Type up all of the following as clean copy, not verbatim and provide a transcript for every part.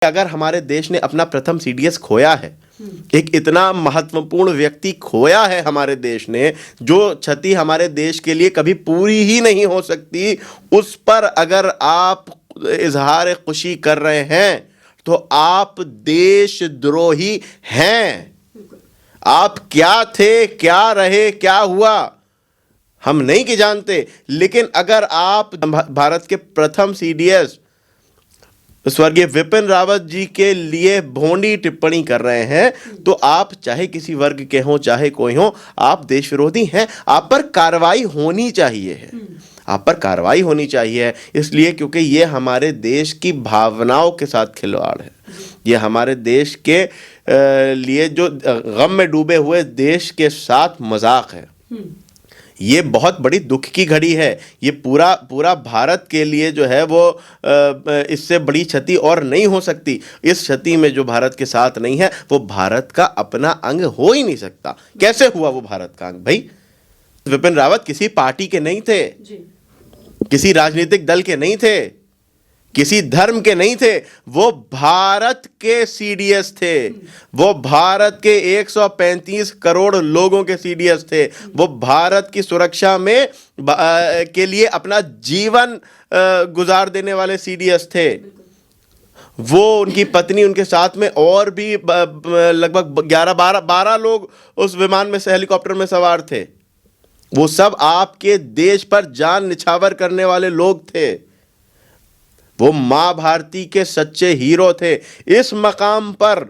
अगर हमारे देश ने अपना प्रथम सीडीएस खोया है, एक इतना महत्वपूर्ण व्यक्ति खोया है हमारे देश ने, जो क्षति हमारे देश के लिए कभी पूरी ही नहीं हो सकती, उस पर अगर आप इजहार खुशी कर रहे हैं तो आप देशद्रोही हैं। आप क्या थे, क्या रहे, क्या हुआ, हम नहीं कि जानते, लेकिन अगर आप भारत के प्रथम सीडीएस स्वर्गीय विपिन रावत जी के लिए भोंडी टिप्पणी कर रहे हैं तो आप चाहे किसी वर्ग के हों, चाहे कोई हो, आप देश विरोधी हैं। आप पर कार्रवाई होनी चाहिए है, आप पर कार्रवाई होनी चाहिए, इसलिए क्योंकि ये हमारे देश की भावनाओं के साथ खिलवाड़ है। ये हमारे देश के लिए जो गम में डूबे हुए देश के साथ मजाक है। ये बहुत बड़ी दुख की घड़ी है। ये पूरा भारत के लिए जो है वो इससे बड़ी क्षति और नहीं हो सकती। इस क्षति में जो भारत के साथ नहीं है वो भारत का अपना अंग हो ही नहीं सकता। कैसे हुआ वो भारत का अंग? भाई, विपिन रावत किसी पार्टी के नहीं थे, किसी राजनीतिक दल के नहीं थे, किसी धर्म के नहीं थे, वो भारत के सीडीएस थे, वो भारत के 135 करोड़ लोगों के सीडीएस थे, वो भारत की सुरक्षा में के लिए अपना जीवन गुजार देने वाले सीडीएस थे। वो, उनकी पत्नी, उनके साथ में और भी लगभग 11-12 लोग उस विमान में से, हेलीकॉप्टर में सवार थे। वो सब आपके देश पर जान निछावर करने वाले लोग थे। वो मां भारती के सच्चे हीरो थे। इस मकाम पर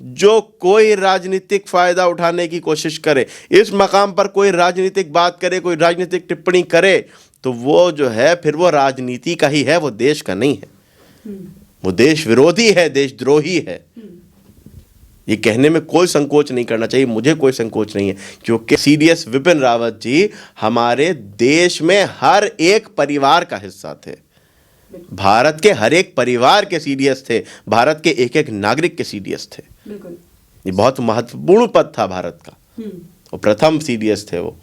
जो कोई राजनीतिक फायदा उठाने की कोशिश करे, इस मकाम पर कोई राजनीतिक बात करे, कोई राजनीतिक टिप्पणी करे, तो वो जो है फिर वो राजनीति का ही है, वो देश का नहीं है। वो देश विरोधी है, देशद्रोही है। ये कहने में कोई संकोच नहीं करना चाहिए, मुझे कोई संकोच नहीं है, क्योंकि सीडीएस विपिन रावत जी हमारे देश में हर एक परिवार का हिस्सा थे। भारत के हर एक परिवार के सीडीएस थे, भारत के एक एक नागरिक के सीडीएस थे। ये बहुत महत्वपूर्ण पद था भारत का, वो प्रथम सीडीएस थे वो।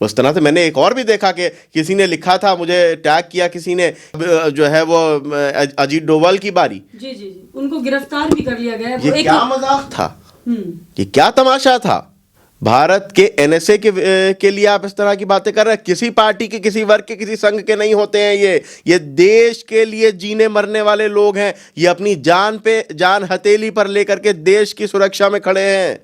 उस तरह से मैंने एक और भी देखा कि किसी ने लिखा था, मुझे टैग किया किसी ने, जो है वो अजीत डोभाल की बारी, जी, उनको गिरफ्तार भी कर लिया गया। ये क्या मजाक था, ये क्या तमाशा था? भारत के एनएसए के लिए आप इस तरह की बातें कर रहे हैं। किसी पार्टी के, किसी वर्ग के, किसी संघ के नहीं होते हैं ये देश के लिए जीने मरने वाले लोग हैं। ये अपनी जान हथेली पर लेकर के देश की सुरक्षा में खड़े हैं।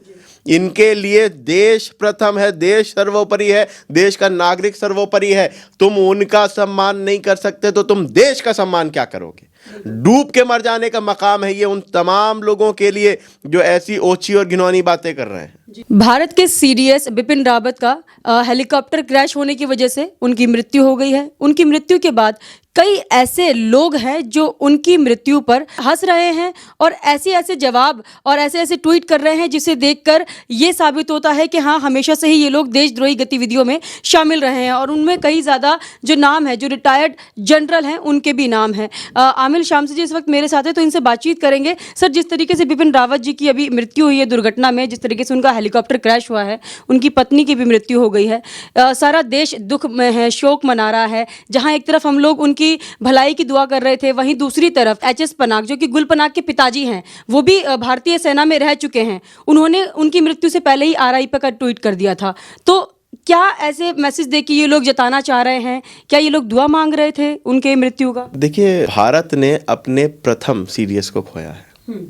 इनके लिए देश प्रथम है, देश सर्वोपरि है, देश का नागरिक सर्वोपरि है। तुम उनका सम्मान नहीं कर सकते तो तुम देश का सम्मान क्या करोगे? डूब के मर जाने का मकाम है ये उन तमाम लोगों के लिए जो ऐसी ओछी और घिनौनी बातें कर रहे हैं। भारत के सीडीएस विपिन रावत का हेलीकॉप्टर क्रैश होने की वजह से उनकी मृत्यु हो गई है। उनकी मृत्यु के बाद कई ऐसे लोग हैं जो उनकी मृत्यु पर हंस रहे हैं और ऐसे जवाब और ऐसे ट्वीट कर रहे हैं, जिसे देखकर ये साबित होता है कि हाँ, हमेशा से ही ये लोग देशद्रोही गतिविधियों में शामिल रहे हैं। और उनमें कई ज़्यादा जो नाम है, जो रिटायर्ड जनरल हैं, उनके भी नाम हैं। आमिल शामसी जी इस वक्त मेरे साथ है, तो इनसे बातचीत करेंगे। सर, जिस तरीके से विपिन रावत जी की अभी मृत्यु हुई है दुर्घटना में, जिस तरीके से उनका हेलीकॉप्टर क्रैश हुआ है, उनकी पत्नी की भी मृत्यु हो गई है, सारा देश दुख में है, शोक मना रहा है। जहाँ एक तरफ हम लोग उनकी भलाई की दुआ कर रहे थे, वहीं दूसरी तरफ एचएस पनाग, जो कि गुल पनाग के पिताजी हैं, वो भी भारतीय सेना में रह चुके हैं, उन्होंने उनकी मृत्यु से पहले ही आरआईपी का ट्वीट कर दिया था। तो क्या ऐसे मैसेज देके ये लोग जताना चाह रहे हैं? क्या ये लोग दुआ मांग रहे थे उनके मृत्यु का? देखिए, भारत ने अपने प्रथम सीडीएस को खोया है।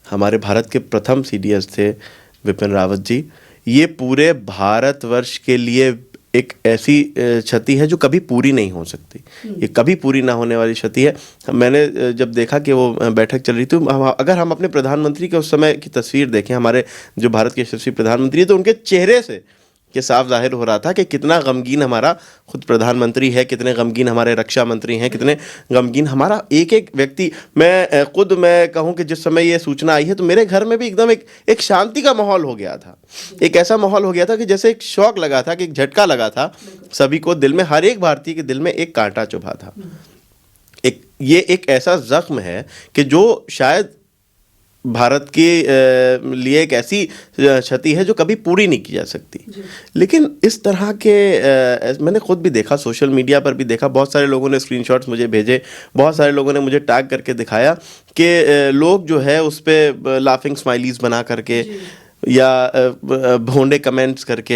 हमारे भारत के प्रथम सीडीएस थे विपिन रावत जी। ये पूरे भारतवर्ष के लिए एक ऐसी क्षति है जो कभी पूरी नहीं हो सकती। ये कभी पूरी ना होने वाली क्षति है। मैंने जब देखा कि वो बैठक चल रही थी, अगर हम अपने प्रधानमंत्री के उस समय की तस्वीर देखें, हमारे जो भारत के यशस्वी प्रधानमंत्री है, तो उनके चेहरे से ये साफ जाहिर हो रहा था कि कितना गमगीन हमारा खुद प्रधानमंत्री है, कितने गमगीन हमारे रक्षा मंत्री हैं, कितने गमगीन हमारा एक एक व्यक्ति। मैं कहूँ कि जिस समय ये सूचना आई है तो मेरे घर में भी एकदम एक शांति का माहौल हो गया था। एक ऐसा माहौल हो गया था कि जैसे एक शॉक लगा था, कि एक झटका लगा था सभी को दिल में, हर एक भारतीय के दिल में एक कांटा चुभा था। ये एक ऐसा जख्म है कि जो शायद भारत के लिए एक ऐसी क्षति है जो कभी पूरी नहीं की जा सकती। लेकिन इस तरह के मैंने खुद भी देखा, सोशल मीडिया पर भी देखा, बहुत सारे लोगों ने स्क्रीनशॉट्स मुझे भेजे, बहुत सारे लोगों ने मुझे टैग करके दिखाया कि लोग जो है उस पर लाफिंग स्माइलीज बना करके या भोंडे कमेंट्स करके,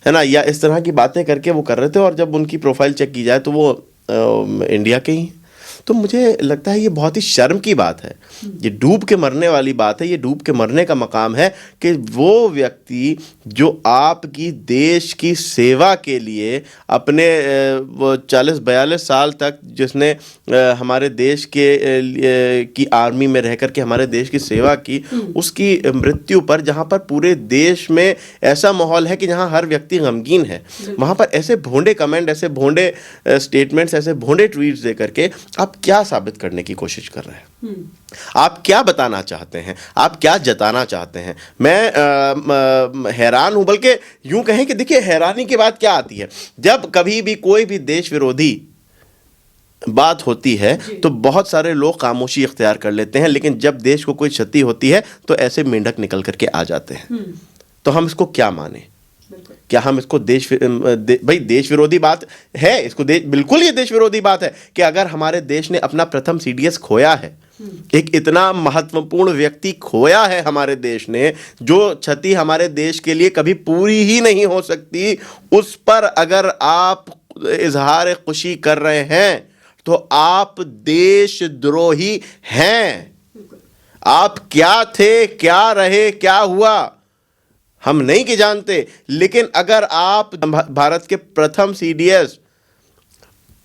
है ना, या इस तरह की बातें करके वो कर रहे थे, और जब उनकी प्रोफाइल चेक की जाए तो वो इंडिया के ही। तो मुझे लगता है ये बहुत ही शर्म की बात है, ये डूब के मरने वाली बात है, ये डूब के मरने का मकाम है कि वो व्यक्ति जो आपकी देश की सेवा के लिए अपने वो 40-42 साल तक जिसने हमारे देश के की आर्मी में रह कर के हमारे देश की सेवा की, उसकी मृत्यु पर, जहाँ पर पूरे देश में ऐसा माहौल है कि जहाँ हर व्यक्ति गमगीन है, वहाँ पर ऐसे भोंडे कमेंट, ऐसे भोंडे स्टेटमेंट्स, ऐसे भोंडे ट्वीट्स दे करके आप क्या साबित करने की कोशिश कर रहे हैं? आप क्या बताना चाहते हैं? आप क्या जताना चाहते हैं? मैं हैरान हूं, बल्कि यूं कहें कि देखिए, हैरानी की बात क्या आती है, जब कभी भी कोई भी देश विरोधी बात होती है तो बहुत सारे लोग खामोशी इख्तियार कर लेते हैं, लेकिन जब देश को कोई क्षति होती है तो ऐसे मेंढक निकल करके आ जाते हैं। तो हम इसको क्या माने? क्या हम इसको भाई देश विरोधी बात है, इसको बिल्कुल ये देश विरोधी बात है कि अगर हमारे देश ने अपना प्रथम सीडीएस खोया है, एक इतना महत्वपूर्ण व्यक्ति खोया है हमारे देश ने, जो क्षति हमारे देश के लिए कभी पूरी ही नहीं हो सकती, उस पर अगर आप इजहार खुशी कर रहे हैं तो आप देशद्रोही हैं। आप क्या थे, क्या रहे, क्या हुआ, हम नहीं कि जानते, लेकिन अगर आप भारत के प्रथम सीडीएस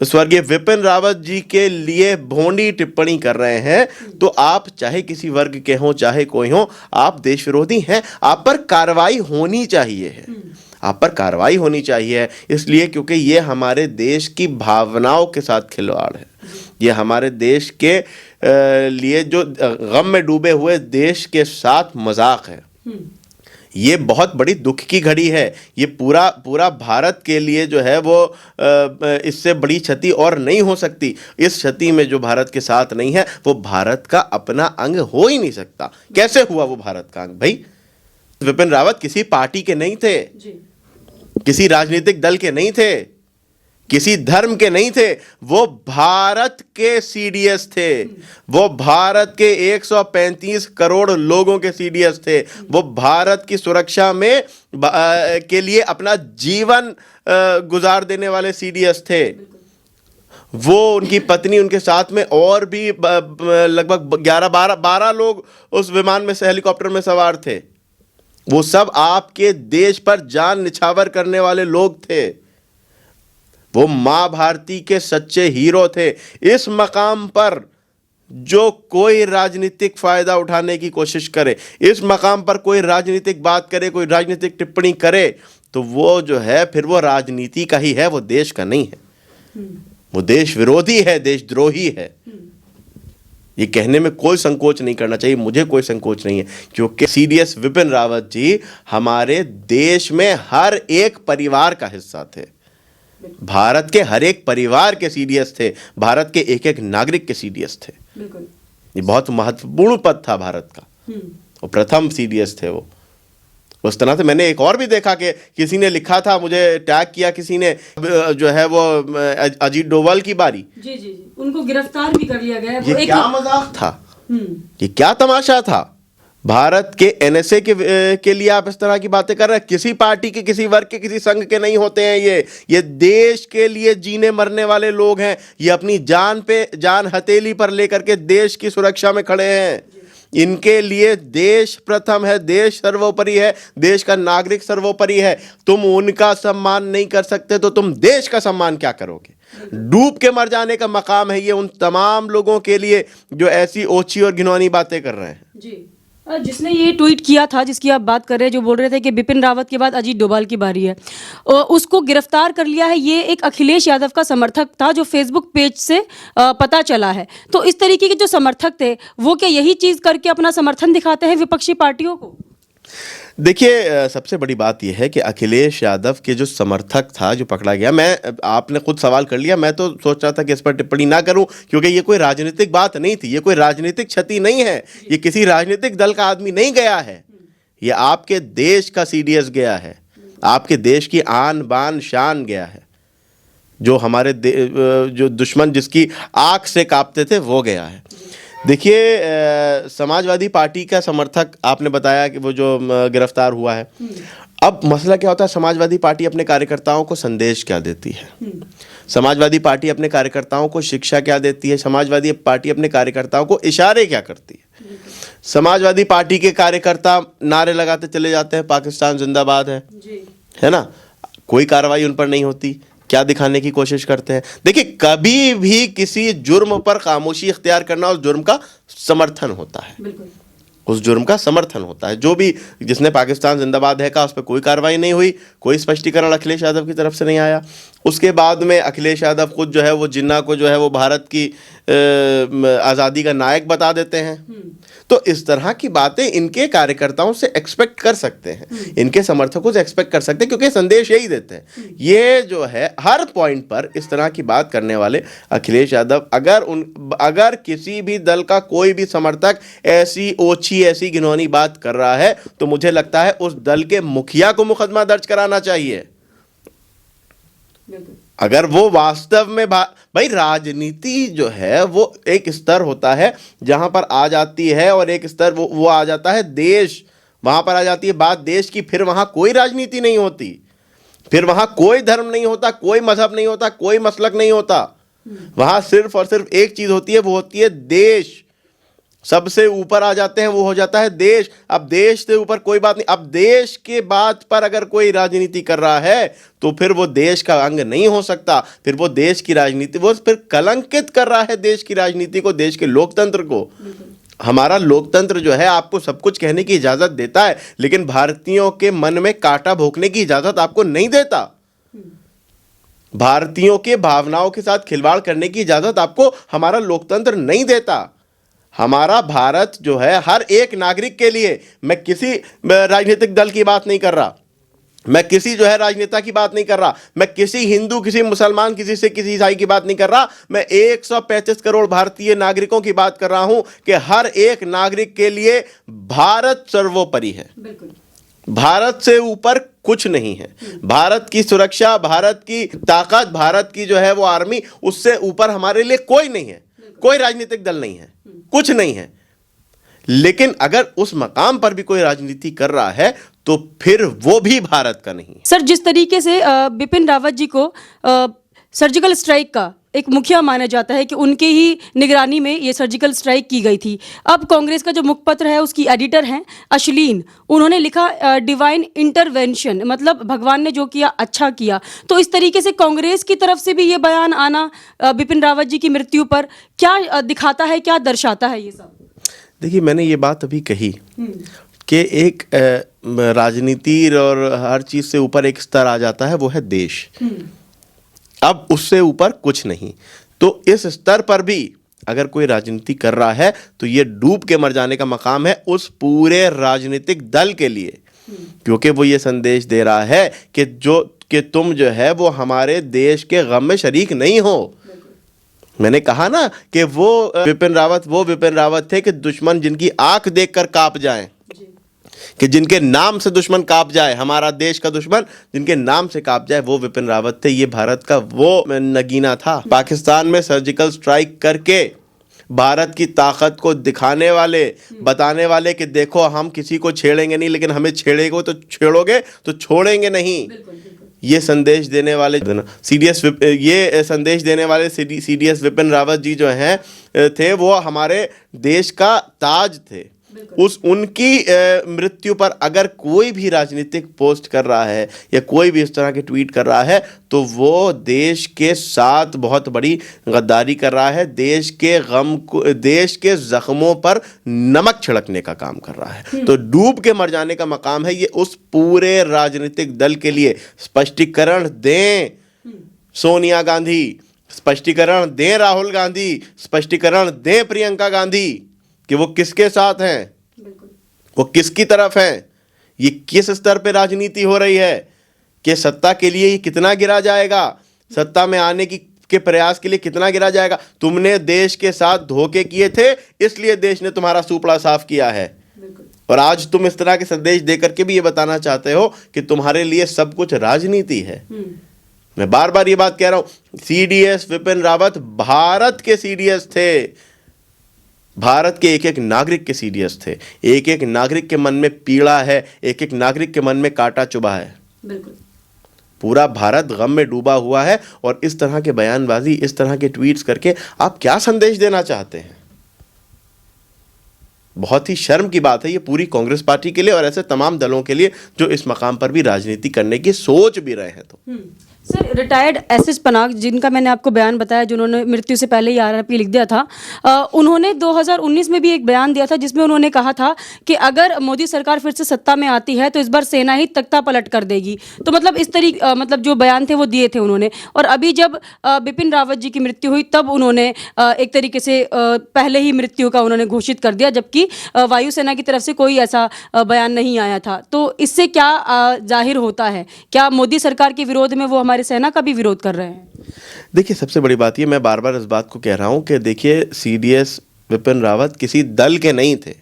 स्वर्गीय विपिन रावत जी के लिए भोंडी टिप्पणी कर रहे हैं तो आप चाहे किसी वर्ग के हों, चाहे कोई हो, आप देश विरोधी हैं। आप पर कार्रवाई होनी चाहिए है, आप पर कार्रवाई होनी चाहिए, इसलिए क्योंकि ये हमारे देश की भावनाओं के साथ खिलवाड़ है, ये हमारे देश के लिए जो गम में डूबे हुए देश के साथ मजाक है। ये बहुत बड़ी दुख की घड़ी है, ये पूरा भारत के लिए जो है वो इससे बड़ी क्षति और नहीं हो सकती। इस क्षति में जो भारत के साथ नहीं है वो भारत का अपना अंग हो ही नहीं सकता। कैसे हुआ वो भारत का अंग? भाई विपिन रावत किसी पार्टी के नहीं थे, किसी राजनीतिक दल के नहीं थे, किसी धर्म के नहीं थे, वो भारत के सीडीएस थे, वो भारत के 135 करोड़ लोगों के सीडीएस थे, वो भारत की सुरक्षा में के लिए अपना जीवन गुजार देने वाले सीडीएस थे। वो, उनकी पत्नी, उनके साथ में और भी लगभग 11-12 लोग उस विमान में से, हेलीकॉप्टर में सवार थे। वो सब आपके देश पर जान निछावर करने वाले लोग थे, वो मां भारती के सच्चे हीरो थे। इस मकाम पर जो कोई राजनीतिक फायदा उठाने की कोशिश करे, इस मकाम पर कोई राजनीतिक बात करे, कोई राजनीतिक टिप्पणी करे, तो वो जो है फिर वो राजनीति का ही है, वो देश का नहीं है, वो देश विरोधी है, देशद्रोही है। ये कहने में कोई संकोच नहीं करना चाहिए, मुझे कोई संकोच नहीं है, क्योंकि सीडीएस विपिन रावत जी हमारे देश में हर एक परिवार का हिस्सा थे, भारत के हर एक परिवार के सीडीएस थे, भारत के एक एक नागरिक के सीडीएस थे। ये बहुत महत्वपूर्ण पद था भारत का, वो प्रथम सीडीएस थे वो। उस तरह से मैंने एक और भी देखा कि किसी ने लिखा था, मुझे टैग किया किसी ने, जो है वो अजीत डोभाल की बारी, जी, उनको गिरफ्तार भी कर लिया गया। ये क्या मजाक था, ये क्या तमाशा था? भारत के एनएसए के लिए आप इस तरह की बातें कर रहे हैं? किसी पार्टी के, किसी वर्ग के, किसी संघ के नहीं होते हैं ये देश के लिए जीने मरने वाले लोग हैं। ये अपनी जान हथेली पर लेकर के देश की सुरक्षा में खड़े हैं। इनके लिए देश प्रथम है, देश सर्वोपरि है, देश का नागरिक सर्वोपरि है। तुम उनका सम्मान नहीं कर सकते तो तुम देश का सम्मान क्या करोगे? डूब के मर जाने का मकाम है ये उन तमाम लोगों के लिए जो ऐसी ओछी और घिनौनी बातें कर रहे हैं। जी, जिसने ये ट्वीट किया था, जिसकी आप बात कर रहे हैं, जो बोल रहे थे कि बिपिन रावत के बाद अजीत डोभाल की बारी है, उसको गिरफ्तार कर लिया है। ये एक अखिलेश यादव का समर्थक था, जो फेसबुक पेज से पता चला है। तो इस तरीके के जो समर्थक थे वो क्या यही चीज़ करके अपना समर्थन दिखाते हैं विपक्षी पार्टियों को? देखिए सबसे बड़ी बात यह है कि अखिलेश यादव के जो समर्थक था जो पकड़ा गया, मैं आपने खुद सवाल कर लिया, मैं तो सोच रहा था कि इस पर टिप्पणी ना करूं क्योंकि ये कोई राजनीतिक बात नहीं थी, ये कोई राजनीतिक क्षति नहीं है, ये किसी राजनीतिक दल का आदमी नहीं गया है, ये आपके देश का सीडीएस गया है, आपके देश की आन बान शान गया है, जो हमारे जो दुश्मन जिसकी आंख से कांपते थे वो गया है। देखिए समाजवादी पार्टी का समर्थक आपने बताया कि वो जो गिरफ्तार हुआ है, अब मसला क्या होता है, समाजवादी पार्टी अपने कार्यकर्ताओं को संदेश क्या देती है, समाजवादी पार्टी अपने कार्यकर्ताओं को शिक्षा क्या देती है, समाजवादी पार्टी अपने कार्यकर्ताओं को इशारे क्या करती है। समाजवादी पार्टी के कार्यकर्ता नारे लगाते चले जाते हैं पाकिस्तान जिंदाबाद है ना, कोई कार्रवाई उन पर नहीं होती, क्या दिखाने की कोशिश करते हैं। देखिए कभी भी किसी जुर्म पर खामोशी इख्तियार करना उस जुर्म का समर्थन होता है, उस जुर्म का समर्थन होता है। जो भी जिसने पाकिस्तान जिंदाबाद है कहा उस पर कोई कार्रवाई नहीं हुई, कोई स्पष्टीकरण अखिलेश यादव की तरफ से नहीं आया। उसके बाद में अखिलेश यादव खुद जो है वो जिन्ना को जो है वो भारत की आज़ादी का नायक बता देते हैं। तो इस तरह की बातें इनके कार्यकर्ताओं से एक्सपेक्ट कर सकते हैं, इनके समर्थकों से एक्सपेक्ट कर सकते हैं, क्योंकि संदेश यही देते हैं। ये जो है हर पॉइंट पर इस तरह की बात करने वाले अखिलेश यादव, अगर किसी भी दल का कोई भी समर्थक ऐसी ओछी ऐसी घिनौनी बात कर रहा है तो मुझे लगता है उस दल के मुखिया को मुकदमा दर्ज कराना चाहिए। अगर वो वास्तव में भाई राजनीति जो है वो एक स्तर होता है जहां पर आ जाती है, और एक स्तर वो आ जाता है देश, वहां पर आ जाती है बात देश की, फिर वहां कोई राजनीति नहीं होती, फिर वहां कोई धर्म नहीं होता, कोई मजहब नहीं होता, कोई मसलक नहीं होता, वहां सिर्फ और सिर्फ एक चीज होती है, वो होती है देश। सबसे ऊपर आ जाते हैं, वो हो जाता है देश। अब देश से ऊपर कोई बात नहीं। अब देश के बात पर अगर कोई राजनीति कर रहा है तो फिर वो देश का अंग नहीं हो सकता, फिर वो देश की राजनीति, वो फिर कलंकित कर रहा है देश की राजनीति को, देश के लोकतंत्र को। हमारा लोकतंत्र जो है आपको सब कुछ कहने की इजाजत देता है, लेकिन भारतीयों के मन में कांटा भोंकने की इजाजत आपको नहीं देता। भारतीयों के भावनाओं के साथ खिलवाड़ करने की इजाजत आपको हमारा लोकतंत्र नहीं देता। हमारा भारत जो है हर एक नागरिक के लिए, मैं किसी राजनीतिक दल की बात नहीं कर रहा, मैं किसी जो है राजनेता की बात नहीं कर रहा, मैं किसी हिंदू, किसी मुसलमान, किसी सिख, किसी ईसाई की बात नहीं कर रहा, मैं 135 करोड़ भारतीय नागरिकों की बात कर रहा हूं कि हर एक नागरिक के लिए भारत सर्वोपरि है। भारत से ऊपर कुछ नहीं है। भारत की सुरक्षा, भारत की ताकत, भारत की जो है वो आर्मी, उससे ऊपर हमारे लिए कोई नहीं है, कोई राजनीतिक दल नहीं है, कुछ नहीं है। लेकिन अगर उस मकाम पर भी कोई राजनीति कर रहा है तो फिर वो भी भारत का नहीं। सर, जिस तरीके से बिपिन रावत जी को सर्जिकल स्ट्राइक का एक मुखिया माना जाता है कि उनके ही निगरानी में ये सर्जिकल स्ट्राइक की गई थी। अब कांग्रेस का जो मुखपत्र है उसकी एडिटर हैं अश्लीन, उन्होंने लिखा डिवाइन इंटरवेंशन, मतलब भगवान ने जो किया अच्छा किया। तो इस तरीके से कांग्रेस की तरफ से भी ये बयान आना बिपिन रावत जी की मृत्यु पर क्या दिखाता है, क्या दर्शाता है ये सब? देखिए मैंने ये बात अभी कही कि एक राजनीति और हर चीज से ऊपर एक स्तर आ जाता है, वो है देश। अब उससे ऊपर कुछ नहीं। तो इस स्तर पर भी अगर कोई राजनीति कर रहा है तो ये डूब के मर जाने का मकाम है उस पूरे राजनीतिक दल के लिए, क्योंकि वो ये संदेश दे रहा है कि तुम जो है वो हमारे देश के गम में शरीक नहीं हो। मैंने कहा ना कि वो बिपिन रावत थे कि दुश्मन जिनकी आंख देखकर कांप जाए, कि जिनके नाम से दुश्मन कांप जाए, हमारा देश का दुश्मन जिनके नाम से कांप जाए, वो बिपिन रावत थे। ये भारत का वो नगीना था। पाकिस्तान में सर्जिकल स्ट्राइक करके भारत की ताकत को दिखाने वाले, बताने वाले कि देखो हम किसी को छेड़ेंगे नहीं, लेकिन हमें छेड़ोगे तो छेड़ोगे तो छोड़ेंगे नहीं। ये संदेश देने वाले सीडीएस विपिन रावत जी जो हैं थे, वो हमारे देश का ताज थे। उनकी मृत्यु पर अगर कोई भी राजनीतिक पोस्ट कर रहा है या कोई भी इस तरह के ट्वीट कर रहा है तो वो देश के साथ बहुत बड़ी गद्दारी कर रहा है, देश के गम को, देश के जख्मों पर नमक छिड़कने का काम कर रहा है। तो डूब के मर जाने का मकाम है ये उस पूरे राजनीतिक दल के लिए। स्पष्टीकरण दें सोनिया गांधी, स्पष्टीकरण दें राहुल गांधी, स्पष्टीकरण दें प्रियंका गांधी कि वो किसके साथ हैं, वो किसकी तरफ हैं। ये किस स्तर पे राजनीति हो रही है कि सत्ता के लिए ये कितना गिरा जाएगा, सत्ता में आने के प्रयास के लिए कितना गिरा जाएगा। तुमने देश के साथ धोखे किए थे, इसलिए देश ने तुम्हारा सुपड़ा साफ किया है। और आज तुम इस तरह के संदेश देकर के भी ये बताना चाहते हो कि तुम्हारे लिए सब कुछ राजनीति है। मैं बार बार ये बात कह रहा हूं, सीडीएस विपिन रावत भारत के सीडीएस थे, भारत के एक एक नागरिक के सीडीएस थे। एक एक नागरिक के मन में पीड़ा है, एक एक नागरिक के मन में कांटा चुभा है। बिल्कुल। पूरा भारत गम में डूबा हुआ है। और इस तरह के बयानबाजी, इस तरह के ट्वीट्स करके आप क्या संदेश देना चाहते हैं? बहुत ही शर्म की बात है ये पूरी कांग्रेस पार्टी के लिए और ऐसे तमाम दलों के लिए जो इस मकाम पर भी राजनीति करने की सोच भी रहे हैं। तो सर, रिटायर्ड एसएस पनाग, जिनका मैंने आपको बयान बताया, जिन्होंने मृत्यु से पहले ही आरआरपी लिख दिया था, उन्होंने 2019 में भी एक बयान दिया था जिसमें उन्होंने कहा था कि अगर मोदी सरकार फिर से सत्ता में आती है तो इस बार सेना ही तख्ता पलट कर देगी। तो मतलब इस तरीके मतलब जो बयान थे वो दिए थे उन्होंने। और अभी जब बिपिन रावत जी की मृत्यु हुई तब उन्होंने एक तरीके से पहले ही मृत्यु का उन्होंने घोषित कर दिया, जबकि वायुसेना की तरफ से कोई ऐसा बयान नहीं आया था। तो इससे क्या जाहिर होता है, क्या मोदी सरकार के विरोध में वो हमारे सेना का भी विरोध कर रहे हैं? देखिए, सबसे बड़ी बात ये, मैं बार बार इस बात को कह रहा हूं कि देखिए, सीडीएस विपिन रावत किसी दल के नहीं थे,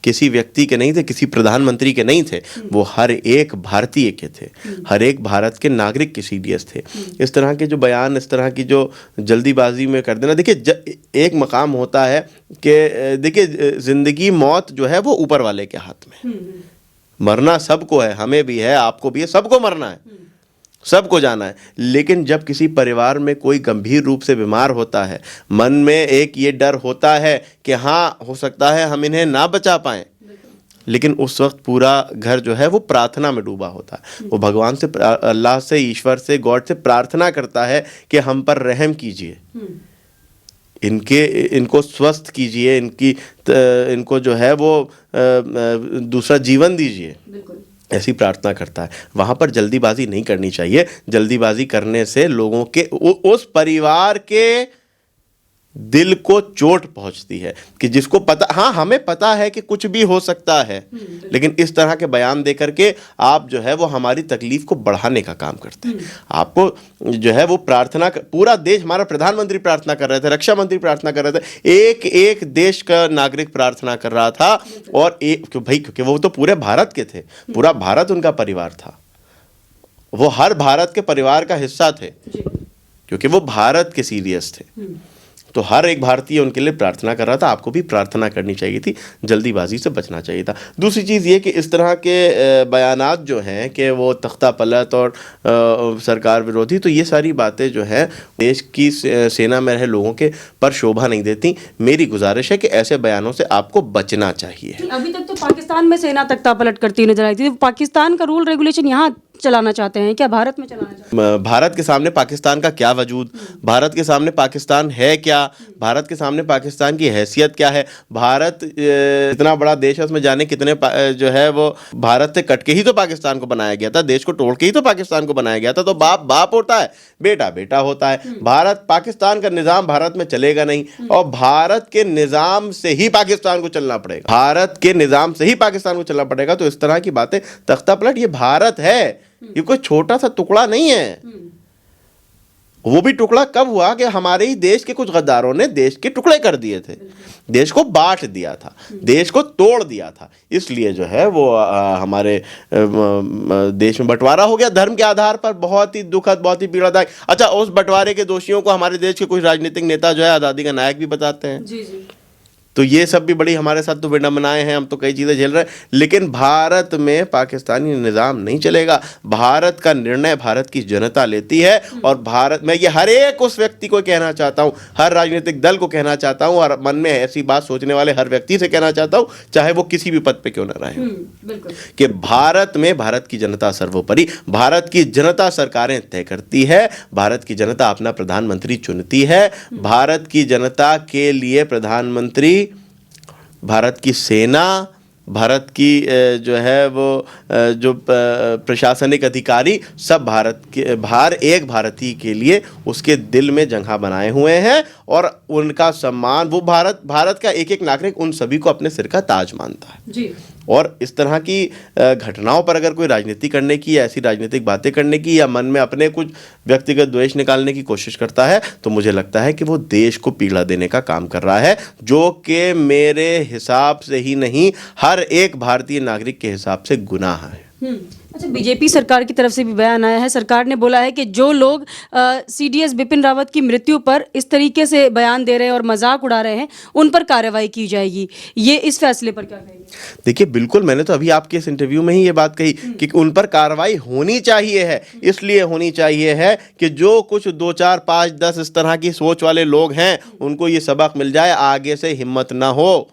किसी व्यक्ति के नहीं थे, किसी प्रधानमंत्री के नहीं थे। वो हर एक भारतीय के थे, हर एक भारत के नागरिक के सीडीएस थे। इस तरह के जो बयान, इस तरह की जो जल्दीबाजी में कर देना, देखिए एक मकाम होता है कि देखिए जिंदगी मौत जो है वो ऊपर वाले के हाथ में। मरना सबको है, हमें भी है, आपको भी है, सबको मरना है, सबको जाना है। लेकिन जब किसी परिवार में कोई गंभीर रूप से बीमार होता है, मन में एक ये डर होता है कि हाँ, हो सकता है हम इन्हें ना बचा पाएं, लेकिन उस वक्त पूरा घर जो है वो प्रार्थना में डूबा होता है। वो भगवान से, अल्लाह से, ईश्वर से, गॉड से प्रार्थना करता है कि हम पर रहम कीजिए, इनको स्वस्थ कीजिए, इनको जो है वो दूसरा जीवन दीजिए, ऐसी प्रार्थना करता है। वहाँ पर जल्दीबाजी नहीं करनी चाहिए। जल्दीबाजी करने से लोगों के उस परिवार के दिल को चोट पहुंचती है कि जिसको पता, हाँ हमें पता है कि कुछ भी हो सकता है, लेकिन इस तरह के बयान दे करके आप जो है वो हमारी तकलीफ को बढ़ाने का काम करते हैं। आपको जो है वो प्रार्थना, पूरा देश, हमारा प्रधानमंत्री प्रार्थना कर रहे थे, रक्षा मंत्री प्रार्थना कर रहे थे, एक एक देश का नागरिक प्रार्थना कर रहा था। और एक भाई, क्योंकि वो तो पूरे भारत के थे, पूरा भारत उनका परिवार था, वो हर भारत के परिवार का हिस्सा थे, क्योंकि वो भारत के सीडीएस थे। तो हर एक भारतीय उनके लिए प्रार्थना कर रहा था। आपको भी प्रार्थना करनी चाहिए थी, जल्दीबाजी से बचना चाहिए था। दूसरी चीज़ ये कि इस तरह के बयानात जो हैं कि वो तख्ता पलट और सरकार विरोधी, तो ये सारी बातें जो हैं देश की सेना में रहे लोगों के पर शोभा नहीं देती। मेरी गुजारिश है कि ऐसे बयानों से आपको बचना चाहिए। अभी तक तो पाकिस्तान में सेना तख्ता पलट करती नजर आई थी। पाकिस्तान का रूल रेगुलेशन यहाँ चलाना चाहते हैं क्या, भारत में चलाना चाहते हैं? भारत के सामने पाकिस्तान का क्या वजूद, भारत के सामने पाकिस्तान है क्या, भारत के सामने पाकिस्तान की हैसियत क्या है? भारत इतना बड़ा देश है, उसमें जाने कितने जो है वो भारत से कट के ही तो पाकिस्तान को बनाया गया था, देश को तोड़ के ही तो पाकिस्तान को बनाया गया था। तो बाप बाप होता है, बेटा बेटा होता है। भारत, पाकिस्तान का निज़ाम भारत में चलेगा नहीं, और भारत के निज़ाम से ही पाकिस्तान को चलना पड़ेगा, भारत के निज़ाम से ही पाकिस्तान को चलना पड़ेगा। तो इस तरह की बातें, तख्ता पलट, ये भारत है, ये कोई छोटा सा टुकड़ा नहीं है। वो भी टुकड़ा कब हुआ कि हमारे ही देश के कुछ गद्दारों ने देश के टुकड़े कर दिए थे, देश को बांट दिया था, देश को तोड़ दिया था। इसलिए जो है वो हमारे देश में बंटवारा हो गया धर्म के आधार पर। बहुत ही दुखद, बहुत ही पीड़ादायक। अच्छा, उस बंटवारे के दोषियों को हमारे देश के कुछ राजनीतिक नेता जो है आज़ादी का नायक भी बताते हैं। जी जी। तो ये सब भी बड़ी हमारे साथ तो विडंबनाएं हैं, हम तो कई चीज़ें झेल रहे हैं, लेकिन भारत में पाकिस्तानी निज़ाम नहीं चलेगा। भारत का निर्णय भारत की जनता लेती है। और भारत में, ये हर एक उस व्यक्ति को कहना चाहता हूँ, हर राजनीतिक दल को कहना चाहता हूँ, और मन में ऐसी बात सोचने वाले हर व्यक्ति से कहना चाहता हूँ, चाहे वो किसी भी पद पे क्यों न रहे, कि भारत में भारत की जनता सर्वोपरि, भारत की जनता सरकारें तय करती है, भारत की जनता अपना प्रधानमंत्री चुनती है, भारत की जनता के लिए प्रधानमंत्री, भारत की सेना, भारत की जो है वो जो प्रशासनिक अधिकारी, सब भारत के, एक भारतीय के लिए उसके दिल में जगह बनाए हुए हैं। और उनका सम्मान, वो भारत का एक एक नागरिक उन सभी को अपने सिर का ताज मानता है जी। और इस तरह की घटनाओं पर अगर कोई राजनीति करने की या ऐसी राजनीतिक बातें करने की या मन में अपने कुछ व्यक्तिगत द्वेष निकालने की कोशिश करता है तो मुझे लगता है कि वो देश को पीड़ा देने का काम कर रहा है, जो कि मेरे हिसाब से ही नहीं, हर एक भारतीय नागरिक के हिसाब से गुनाह है। अच्छा, बीजेपी सरकार की तरफ से भी बयान आया है। सरकार ने बोला है कि जो लोग सीडीएस बिपिन रावत की मृत्यु पर इस तरीके से बयान दे रहे हैं और मजाक उड़ा रहे हैं, उन पर कार्रवाई की जाएगी। ये इस फैसले पर क्या कहेंगे? देखिए, बिल्कुल, मैंने तो अभी आपके इस इंटरव्यू में ही ये बात कही कि उन पर कार्रवाई होनी चाहिए है। इसलिए होनी चाहिए है कि जो कुछ 2, 4, 5, 10 इस तरह की सोच वाले लोग हैं, उनको ये सबक मिल जाए, आगे से हिम्मत ना हो,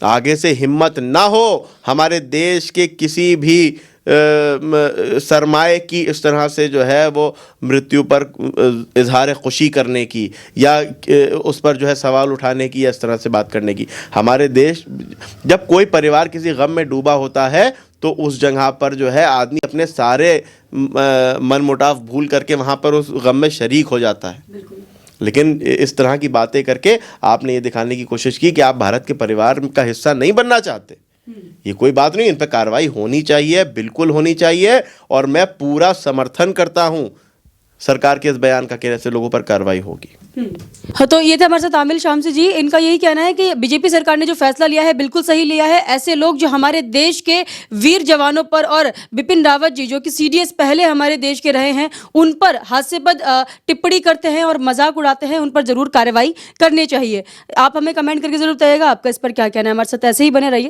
आगे से हिम्मत ना हो हमारे देश के किसी भी सरमाए की इस तरह से जो है वो मृत्यु पर इजहार खुशी करने की या उस पर जो है सवाल उठाने की या इस तरह से बात करने की। हमारे देश, जब कोई परिवार किसी गम में डूबा होता है तो उस जगह पर जो है आदमी अपने सारे मनमुटाव भूल करके वहाँ पर उस गम में शरीक हो जाता है। लेकिन इस तरह की बातें करके आपने ये दिखाने की कोशिश की कि आप भारत के परिवार का हिस्सा नहीं बनना चाहते। ये कोई बात नहीं, इन पर कार्रवाई होनी चाहिए, बिल्कुल होनी चाहिए और मैं पूरा समर्थन करता हूं सरकार के इस बयान का कि ऐसे लोगों पर कार्रवाई होगी। हाँ, तो ये थे हमारे साथ आमिर शामसी जी। इनका यही कहना है कि बीजेपी सरकार ने जो फैसला लिया है बिल्कुल सही लिया है। ऐसे लोग जो हमारे देश के वीर जवानों पर और बिपिन रावत जी जो कि सीडीएस पहले हमारे देश के रहे हैं, उन पर हास्यास्पद टिप्पणी करते हैं और मजाक उड़ाते हैं, उन पर जरूर कार्रवाई करनी चाहिए। आप हमें कमेंट करके जरूर बताइएगा आपका इस पर क्या कहना है। हमारे साथ ऐसे ही बने रहिए।